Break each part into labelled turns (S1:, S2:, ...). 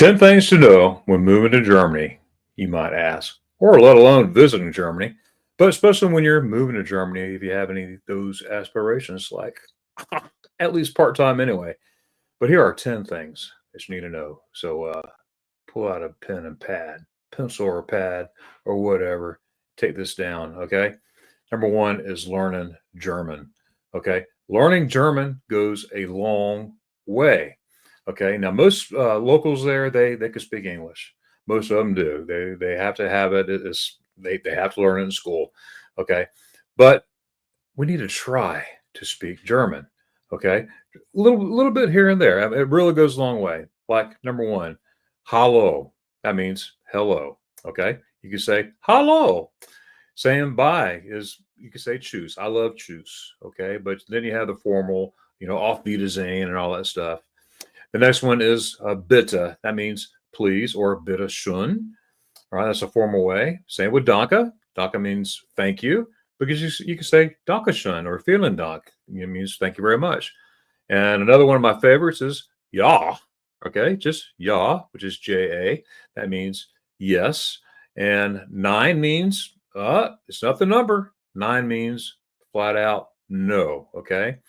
S1: 10 things to know when moving to Germany, you might ask, or let alone visiting Germany. But especially when you're moving to Germany, if you have any of those aspirations, like at least part time anyway. But here are 10 things that you need to know. So pull out a pen and pad, pencil or pad or whatever. Take this down, okay? Number one is learning German, okay? Learning German goes a long way. Okay, now most locals there they can speak English. Most of them do. They have to have it. They have to learn it in school. Okay, but we need to try to speak German. Okay, little bit here and there. I mean, it really goes a long way. Like number one, hallo. That means hello. Okay, you can say hello. Saying bye is you can say Tschüss. I love Tschüss. Okay, but then you have the formal, off Wiedersehen and all that stuff. The next one is bitte. That means please or bitte schön. All right, that's a formal way. Same with danke. Danke means thank you because you can say danke schön or vielen Dank. It means thank you very much. And another one of my favorites is ja. Okay, just ja, which is J-A. That means yes. And nine means, it's not the number. Nine means flat out no. Okay.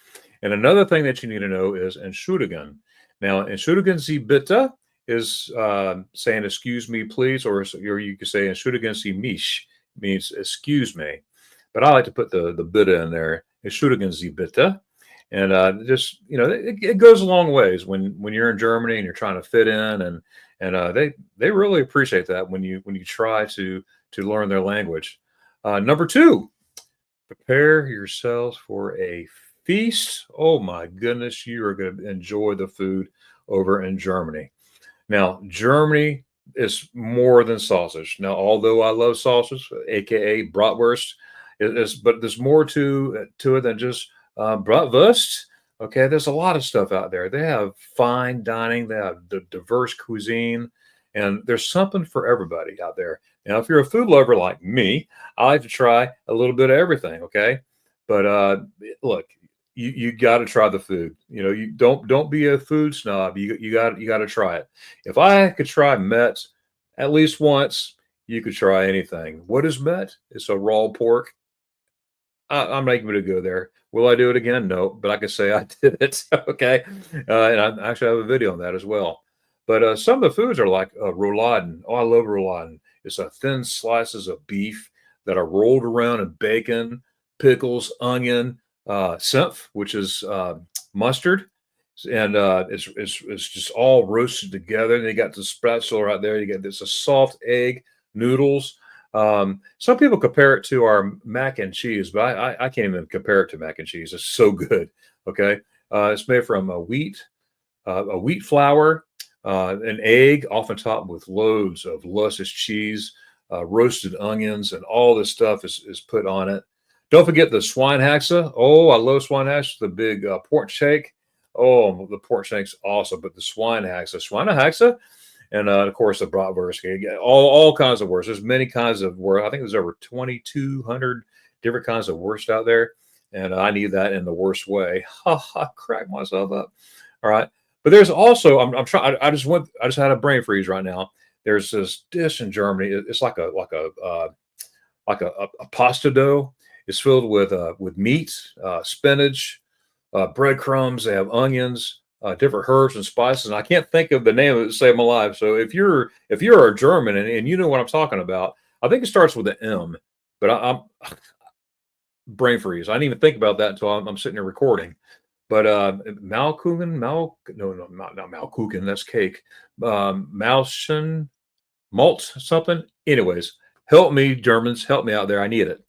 S1: And another thing that you need to know is Entschuldigen. Now, Entschuldigen Sie bitte is saying excuse me, please, or you could say Entschuldigen Sie mich means excuse me. But I like to put the bitte in there. Entschuldigen Sie bitte. And just it goes a long ways when you're in Germany and you're trying to fit in, and they really appreciate that when you try to learn their language. Number two, prepare yourselves for a feast. Oh my goodness, you are going to enjoy the food over in Germany. Now, Germany is more than sausage. Now, although I love sausage, aka bratwurst, but there's more to it than just bratwurst. Okay, there's a lot of stuff out there. They have fine dining, they have the diverse cuisine, and there's something for everybody out there. Now, if you're a food lover like me, I like to try a little bit of everything. Okay, but look, you got to try the food. You don't be a food snob. You got to try it. If I could try Met at least once, you could try anything. What is Met? It's a raw pork. I'm not even going to go there. Will I do it again? No, but I can say I did it. Okay, and I actually have a video on that as well. But some of the foods are like rouladen. Oh, I love rouladen. It's a thin slices of beef that are rolled around in bacon, pickles, onion, senf, which is mustard, and it's just all roasted together. And you got the spatula right there. You get this a soft egg noodles. Some people compare it to our mac and cheese, but I can't even compare it to mac and cheese. It's so good. Okay, it's made from a wheat flour, an egg, often topped with loads of luscious cheese, roasted onions, and all this stuff is put on it. Don't forget the Schweinehaxe. Oh, I love Schweinehaxe, the big pork shake. Oh, the pork shake's awesome, but the Schweinehaxe, and of course the bratwurst. All kinds of wurst. There's many kinds of wurst. I think there's over 2,200 different kinds of wurst out there, and I need that in the worst way. I crack myself up. All right, but there's also I'm trying. I just had a brain freeze right now. There's this dish in Germany. It's like a pasta dough. It's filled with meat, spinach, breadcrumbs. They have onions, different herbs and spices. And I can't think of the name of it to save my life. So if you're a German and you know what I'm talking about, I think it starts with an M. But I'm brain freeze. I didn't even think about that until I'm sitting here recording. But Malkuchen, no, not Malkuchen. That's cake. Malschen, malt something. Anyways, help me, Germans. Help me out there. I need it.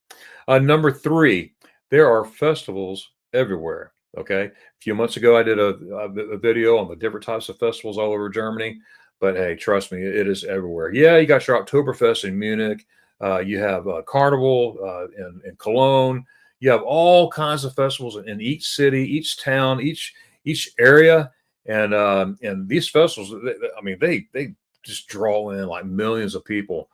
S1: Number three, there are festivals everywhere. Okay. A few months ago, I did a video on the different types of festivals all over Germany. But hey, trust me, it is everywhere. Yeah, you got your Oktoberfest in Munich. You have Carnival in Cologne. You have all kinds of festivals in each city, each town, each area. And these festivals, they just draw in like millions of people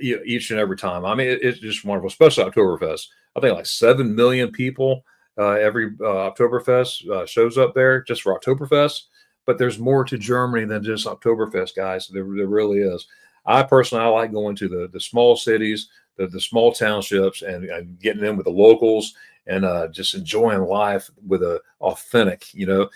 S1: each and every time. I mean, it's just wonderful, especially Oktoberfest. I think like 7 million people every Oktoberfest shows up there just for Oktoberfest. but there's more to Germany than just Oktoberfest, guys. There really is. I personally, I like going to the small cities, the small townships, and getting in with the locals and just enjoying life with a authentic. Yes,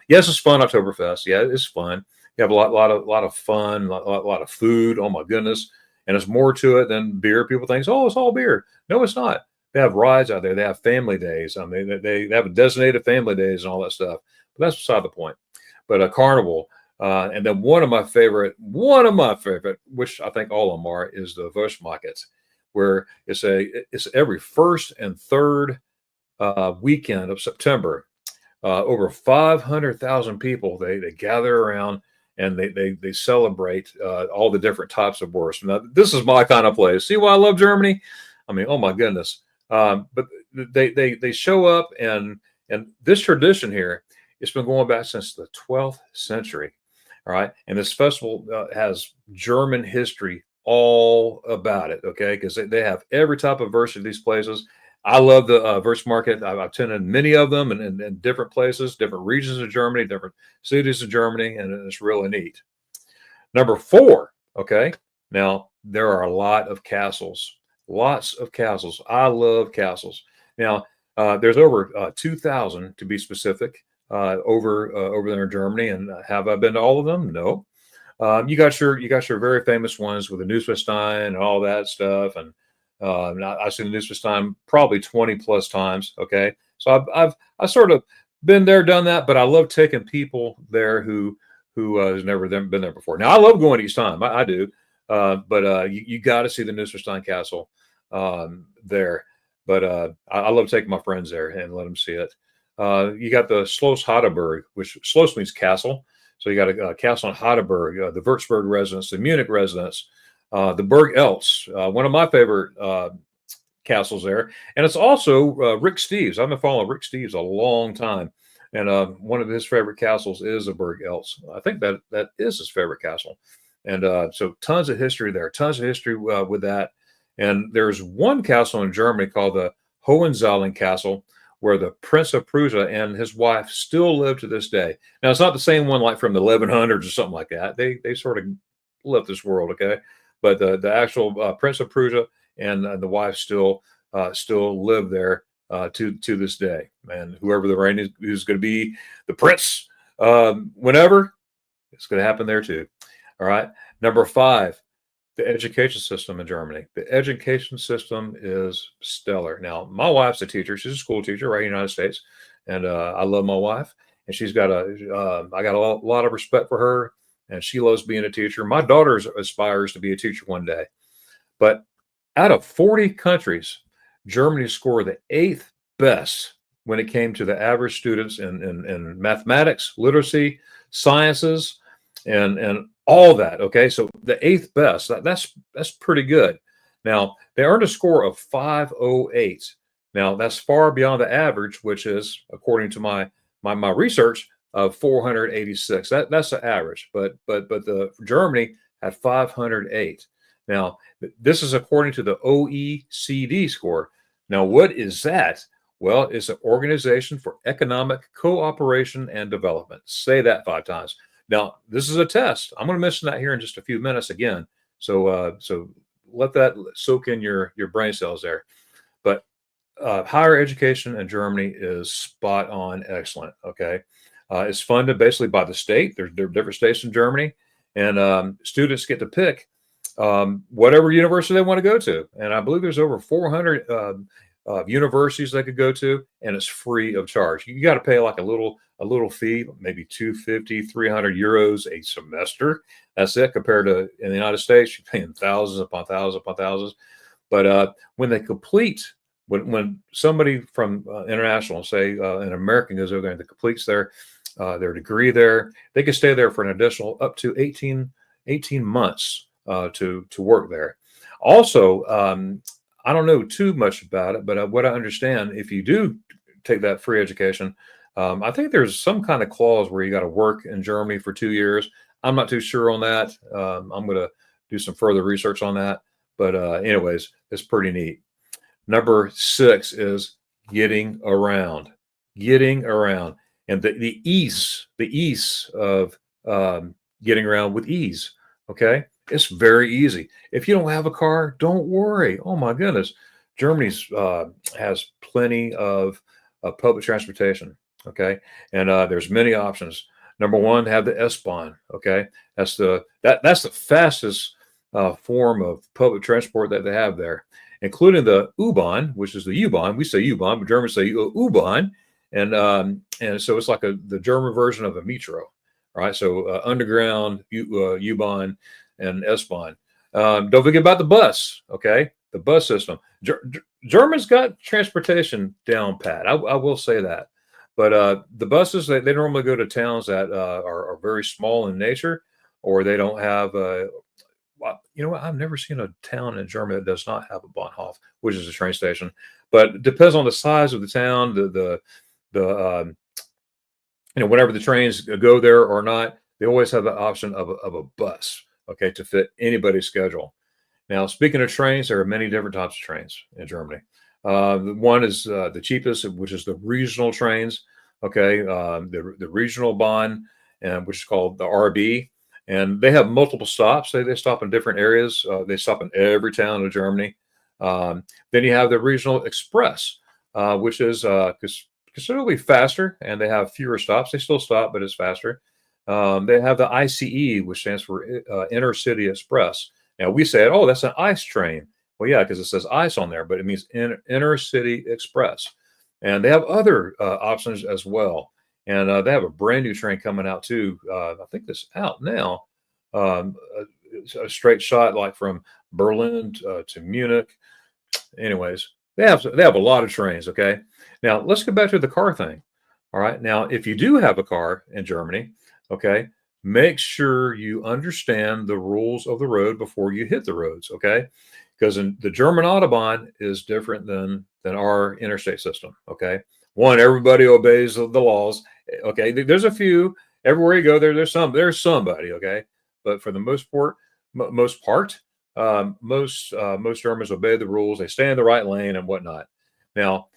S1: it's fun, Oktoberfest. Yeah, it's fun. You have a lot of fun, lot of food. Oh my goodness! And it's more to it than beer. People think, oh, it's all beer. No, it's not. They have rides out there. They have family days. I mean, they have a designated family days and all that stuff. But that's beside the point. But a carnival, and then one of my favorite, which I think all of them are, is the Wurstmarket, where it's every first and third weekend of September. Over 500,000 people they gather around and they celebrate all the different types of wurst. Now, this is my kind of place. See why I love Germany? I mean, oh my goodness! But they show up, and this tradition here, it's been going back since the 12th century. All right, and this festival has German history all about it. Okay, because they have every type of wurst at these places. I love the Wurstmarket. I've attended many of them in different places, different regions of Germany, different cities of Germany, and it's really neat. Number four, okay. Now, there are a lot of castles, lots of castles. I love castles. Now, there's over 2,000 to be specific over there in Germany. And have I been to all of them? No. You got your very famous ones with the Neuschwanstein and all that stuff. And I've seen the Neuschwanstein probably 20 plus times. Okay. So I've sort of been there, done that, but I love taking people there who has never been there before. Now, I love going each time. I do. But you got to see the Neuschwanstein Castle there. But I love taking my friends there and let them see it. You got the Schloss Heidelberg, which Schloss means castle. So you got a castle in Heidelberg, the Würzburg residence, the Munich residence, the Burg Eltz, one of my favorite castles there. And it's also Rick Steves. I've been following Rick Steves a long time. And one of his favorite castles is the Burg Eltz. I think that is his favorite castle. And so tons of history there, tons of history with that. And there's one castle in Germany called the Hohenzollern Castle, where the Prince of Prussia and his wife still live to this day. Now, it's not the same one like from the 1100s or something like that. They sort of left this world, okay? But the actual Prince of Prussia and the wife still live there to this day. And whoever the reign is, who's going to be the prince whenever, it's going to happen there too. All right. Number five, the education system in Germany. The education system is stellar. Now, my wife's a teacher. She's a school teacher right in the United States. And I love my wife. And she's got I got a lot of respect for her. And she loves being a teacher. My daughter aspires to be a teacher one day. But out of 40 countries, Germany scored the eighth best when it came to the average students in mathematics, literacy, sciences, and all that. Okay, so the eighth best. That's pretty good. Now they earned a score of 508. Now that's far beyond the average, which is, according to my research, of 486. That's the average. But the Germany had 508. Now this is according to the OECD score. Now what is that? Well, it's an Organization for Economic Cooperation and Development. Say that 5 times. Now, this is a test. I'm going to mention that here in just a few minutes again. So let that soak in your brain cells there. But higher education in Germany is spot on excellent. Okay. It's funded basically by the state. There are different states in Germany, and students get to pick whatever university they want to go to. And I believe there's over 400 universities they could go to, and it's free of charge. You got to pay like a little fee, maybe 250, 300 euros a semester. That's it. Compared to in the United States, you're paying thousands upon thousands upon thousands. But when they complete, when somebody from international, say an American, goes over there and they completes their degree there, they can stay there for an additional up to 18 months to work there. Also, I don't know too much about it, but what I understand, if you do take that free education, I think there's some kind of clause where you got to work in Germany for 2 years. I'm not too sure on that. I'm going to do some further research on that. But anyways, it's pretty neat. Number 6 is getting around. Getting around. and the ease of getting around with ease. Okay, it's very easy. If you don't have a car, don't worry. Oh my goodness, Germany's has plenty of public transportation. Okay, and there's many options. Number one, have the S-Bahn. Okay, that's the fastest form of public transport that they have there, including the U-Bahn, which is the U-Bahn. We say U-Bahn, but Germans say U-Bahn, and so it's like the German version of a metro. All right, so underground U-Bahn and S-Bahn. Don't forget about the bus. Okay, the bus system. Germans got transportation down pat. I will say that. But the buses, they normally go to towns that are very small in nature, or they don't have you know what? I've never seen a town in Germany that does not have a Bahnhof, which is a train station. But it depends on the size of the town, the whenever the trains go there or not, they always have the option of a bus, okay, to fit anybody's schedule. Now, speaking of trains, there are many different types of trains in Germany. One is the cheapest, which is the regional trains. Okay, the regional Bahn, and which is called the RB, and they have multiple stops. They stop in different areas. They stop in every town of Germany. Then you have the regional express, which is considerably faster, and they have fewer stops. They still stop, but it's faster. They have the ICE, which stands for Intercity Express. Now we say, oh, that's an ice train. Well, yeah, because it says ice on there, but it means Intercity Express. And they have other options as well. And they have a brand new train coming out too. I think it's out now. A straight shot like from Berlin to Munich. Anyways, they have a lot of trains. Okay, now let's get back to the car thing. All right, now if you do have a car in Germany, okay, make sure you understand the rules of the road before you hit the roads. Okay, because the German Autobahn is different than our interstate system. Okay, one, everybody obeys the laws. Okay, there's a few everywhere you go. There's somebody. Okay, but for the most part, most Germans obey the rules. They stay in the right lane and whatnot. Now,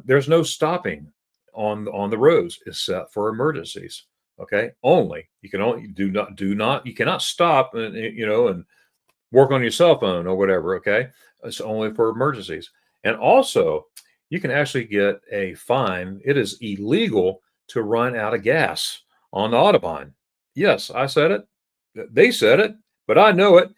S1: there's no stopping on the roads except for emergencies. Okay, only you can only do not you cannot stop and work on your cell phone or whatever. Okay, it's only for emergencies. And also, you can actually get a fine. It is illegal to run out of gas on the Autobahn. Yes, I said it. They said it, but I know it.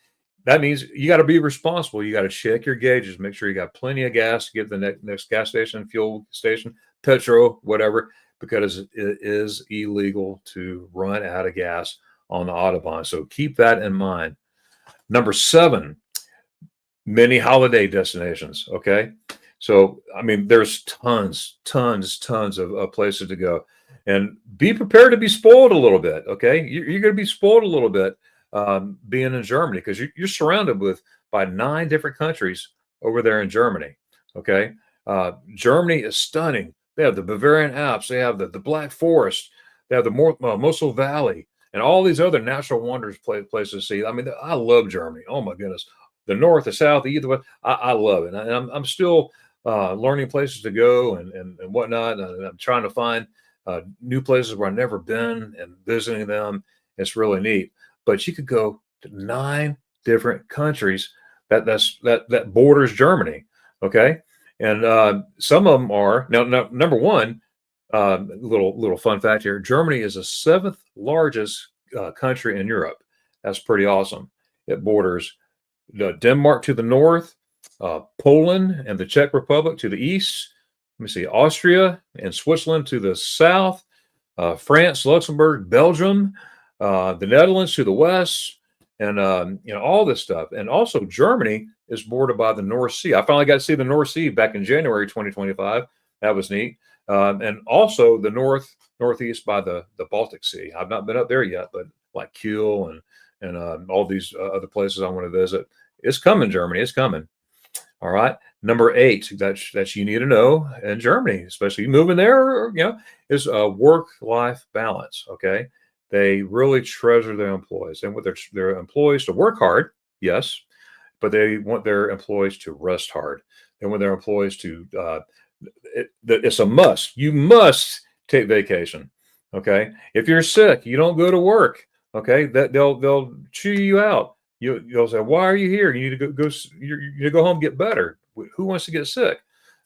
S1: That means you got to be responsible. You got to check your gauges, make sure you got plenty of gas to get to the next gas station, fuel station, petrol, whatever, because it is illegal to run out of gas on the Autobahn. So keep that in mind. Number 7, many holiday destinations. Okay. So, I mean, there's tons of places to go, and be prepared to be spoiled a little bit. Okay. You're going to be spoiled a little bit being in Germany, because you're surrounded by 9 different countries over there in Germany. Okay. Germany is stunning. They have the Bavarian Alps. They have the Black Forest. They have the Mosel Valley and all these other natural wonders places to see. I mean, I love Germany. Oh my goodness. The north, the south, the either way. I love it. And I'm still learning places to go and whatnot. And I'm trying to find new places where I've never been and visiting them. It's really neat. But you could go to 9 different countries that borders Germany. Okay. And some of them are now number one. Little fun fact here: Germany is the 7th largest country in Europe. That's pretty awesome. It borders Denmark to the north, Poland and the Czech Republic to the east. Let me see, Austria and Switzerland to the south, France, Luxembourg, Belgium, the Netherlands to the west, and all this stuff. And also Germany is bordered by the North Sea. I finally got to see the North Sea back in January 2025. That was neat. And also the northeast by the Baltic Sea. I've not been up there yet, but like Kiel and all these other places I want to visit. It's coming, Germany. It's coming. All right. Number 8 that you need to know in Germany, especially moving there, is work-life balance. Okay. They really treasure their employees and want their employees to work hard. Yes. But they want their employees to rest hard. They want their employees to, it's a must. You must take vacation. Okay. If you're sick, you don't go to work. Okay. That they'll chew you out. You'll say, why are you here? You need to you need to go home, get better. Who wants to get sick?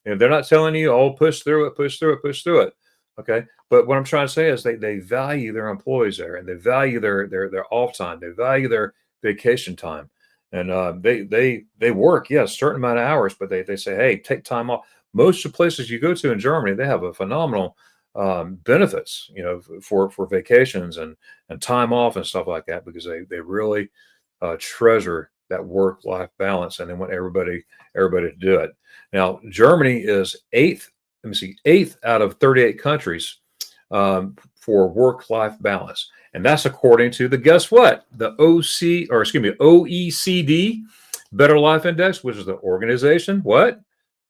S1: And they're not telling you, oh, push through it, push through it, push through it. Okay. But what I'm trying to say is they value their employees there, and they value their off time. They value their vacation time. And they work, yes, a certain amount of hours, but they say, hey, take time off. Most of the places you go to in Germany, they have a phenomenal benefits, for vacations and time off and stuff like that, because they really treasure that work-life balance, and they want everybody to do it. Now, Germany is eighth. Let me see, eighth out of 38 countries for work-life balance, and that's according to the guess what, the OECD Better Life Index, which is the organization what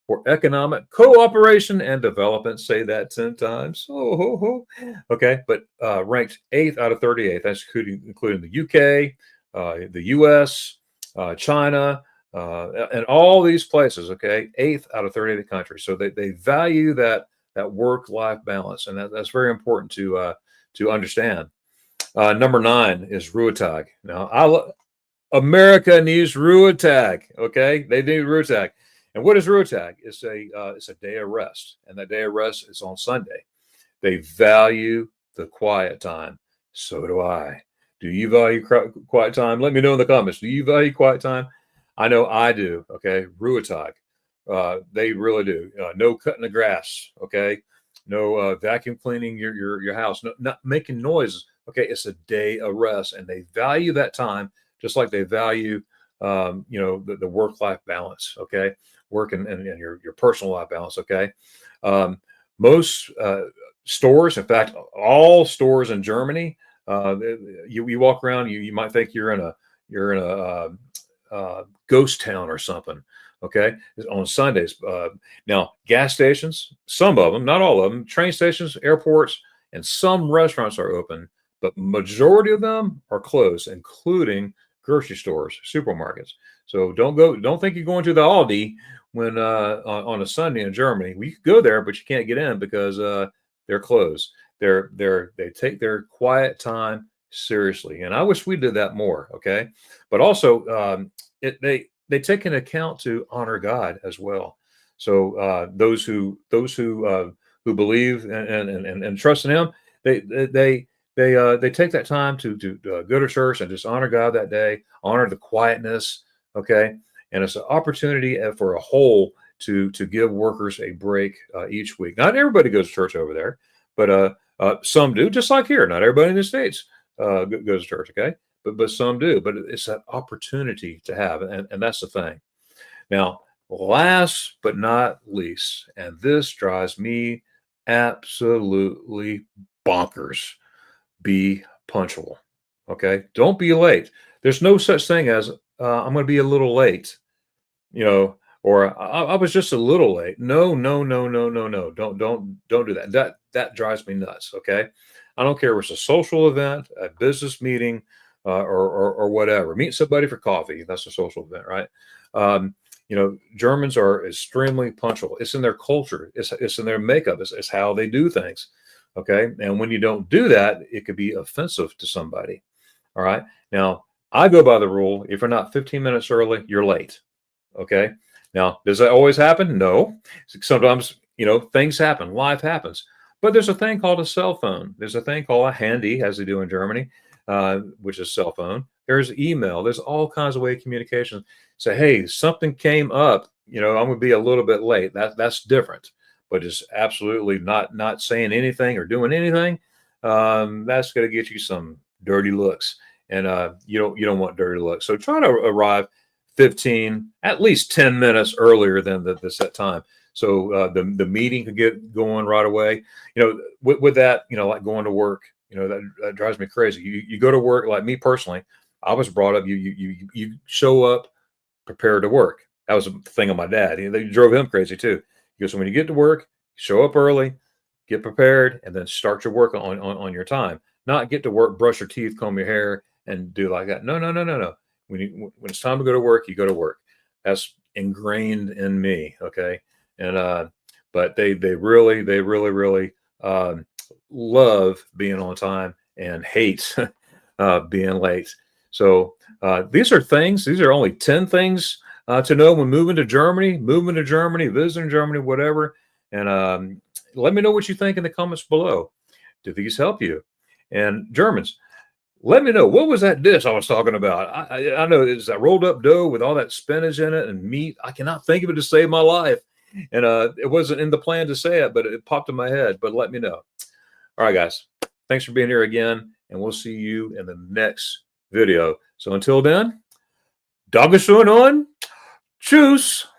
S1: for economic cooperation and development. Say that 10 times. Okay, but ranked eighth out of 38. That's including the UK, the US, China, and all these places. Okay, eighth out of 38 countries. So they value that work-life balance, and that's very important to understand. Number 9 is Ruhetag. Now, America needs Ruhetag. Okay, they need Ruhetag. And what is Ruhetag? It's a day of rest, and that day of rest is on Sunday. They value the quiet time. So do I. Do you value quiet time? Let me know in the comments. Do you value quiet time? I know I do. Okay, Ruhetag. They really do. No cutting the grass. Okay, no vacuum cleaning your house. No, not making noises. Okay, it's a day of rest, and they value that time just like they value, the work-life balance. Okay, work and your personal life balance. Okay, most stores, in fact, all stores in Germany, you walk around, you might think you're in a ghost town or something. Okay, on Sundays. Now, gas stations, some of them, not all of them, train stations, airports, and some restaurants are open, but majority of them are closed, including grocery stores, supermarkets. So don't think you're going to the Aldi when on a Sunday in Germany. We could go there, but you can't get in because they're closed. They take their quiet time seriously, and I wish we did that more. Okay, but also they take into account to honor God as well. So those who believe and trust in Him, they take that time to go to church and just honor God that day, honor the quietness. Okay, and it's an opportunity for a whole to give workers a break each week. Not everybody goes to church over there, but some do, just like here. Not everybody in the States goes to church. Okay, but some do. But it's that opportunity to have, and that's the thing. Now, last but not least, and this drives me absolutely bonkers, be punctual. Okay. Don't be late. There's no such thing as I'm going to be a little late, or I was just a little late. No, no, no, no, no, no. Don't do that. That drives me nuts. Okay. I don't care if it's a social event, a business meeting, or whatever. Meet somebody for coffee. That's a social event, right? Germans are extremely punctual. It's in their culture. It's in their makeup. It's how they do things. Okay. And when you don't do that, it could be offensive to somebody. All right. Now, I go by the rule, if you're not 15 minutes early, you're late. Okay. Now, does that always happen? No. Sometimes, things happen, life happens. But there's a thing called a cell phone. There's a thing called a handy, as they do in Germany, which is cell phone. There's email. There's all kinds of way of communication. Say, hey, something came up. I'm going to be a little bit late. That's different. But just absolutely not saying anything or doing anything, that's going to get you some dirty looks, and you don't want dirty looks. So try to arrive 15, at least 10 minutes earlier than the set time, so the meeting could get going right away. With that, like going to work, that drives me crazy. You go to work, like me personally, I was brought up. You show up prepared to work. That was a thing of my dad. They drove him crazy too. Because when you get to work, show up early, get prepared, and then start your work on your time. Not get to work, brush your teeth, comb your hair, and do like that. No, no, no, no, no. When it's time to go to work, you go to work. That's ingrained in me. Okay, and but they really love being on time and hate being late. So these are only 10 things to know when moving to Germany, visiting Germany, whatever. And let me know what you think in the comments below. Do these help you? And Germans, let me know, what was that dish I was talking about? I know it's that rolled up dough with all that spinach in it and meat. I cannot think of it to save my life. And it wasn't in the plan to say it, but it popped in my head. But let me know. All right, guys. Thanks for being here again. And we'll see you in the next video. So until then, Dankeschön und Tschüss.